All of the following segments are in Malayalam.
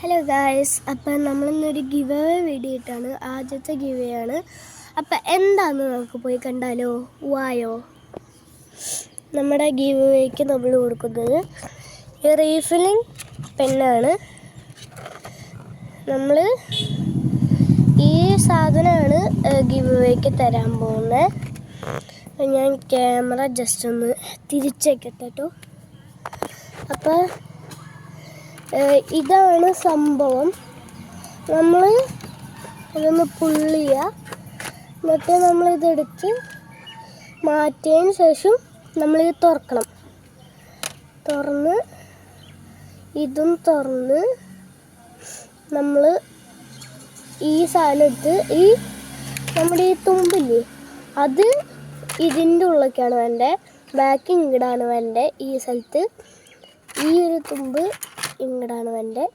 ഹലോ ഗായ്സ്, അപ്പം നമ്മളിന്നൊരു ഗിവ് അവേ വീഡിയോ ഇട്ടാണ്. ആദ്യത്തെ ഗിവ് അവേ ആണ്. അപ്പം എന്താണെന്ന് നമുക്ക് പോയി കണ്ടാലോ? വായോ. നമ്മുടെ ഗിവ് അവേക്ക് നമ്മൾ കൊടുക്കുന്നത് ഈ റീഫില്ലിംഗ് പെന്നാണ്. നമ്മൾ ഈ സാധനമാണ് ഗിവ് അവേക്ക് തരാൻ പോകുന്നത്. ഞാൻ ക്യാമറ ജസ്റ്റ് ഒന്ന് തിരിച്ചേക്കട്ടെ കേട്ടോ. അപ്പം ഇതാണ് സംഭവം. നമ്മൾ ഇതൊന്ന് പുള്ള് ചെയ്യുക, എന്നിട്ട് നമ്മളിതെടുത്ത് മാറ്റിയതിന് ശേഷം നമ്മളിത് തുറന്ന് ഇതും തുറന്ന് നമ്മൾ ഈ സാധനം എടുത്ത് നമ്മുടെ ഈ തുമ്പില്ലേ അത് ഇതിൻ്റെ ഉള്ളിലേക്കാണ് വേണ്ടത്. ബാക്ക് ഇങ്ങടാണ് വേണ്ടത്. ഈ സ്ഥലത്ത് ഈ ഒരു തുമ്പ് ഇങ്ങടാണ് വേണ്ടത്.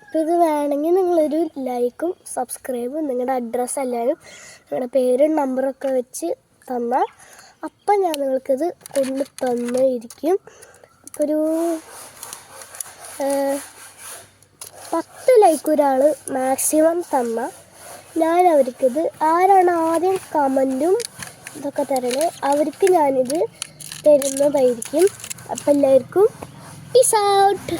അപ്പോൾ ഇത് വേണമെങ്കിൽ നിങ്ങളൊരു ലൈക്കും സബ്സ്ക്രൈബും നിങ്ങളുടെ അഡ്രസ്സ് എല്ലാവരും നിങ്ങളുടെ പേരും നമ്പറൊക്കെ വെച്ച് തന്നാൽ അപ്പം ഞാൻ നിങ്ങൾക്കിത് കൊണ്ട് തന്നിരിക്കും. അപ്പോൾ ഒരു 10 ലൈക്ക് ഒരാൾ മാക്സിമം തന്നാൽ ഞാൻ അവർക്കിത് ആരാണ് ആദ്യം കമൻറ്റും ഇതൊക്കെ തരണേ അവർക്ക് ഞാനിത് തരുന്നതായിരിക്കും. അപ്പം എല്ലാവർക്കും പീസ് ഔട്ട്.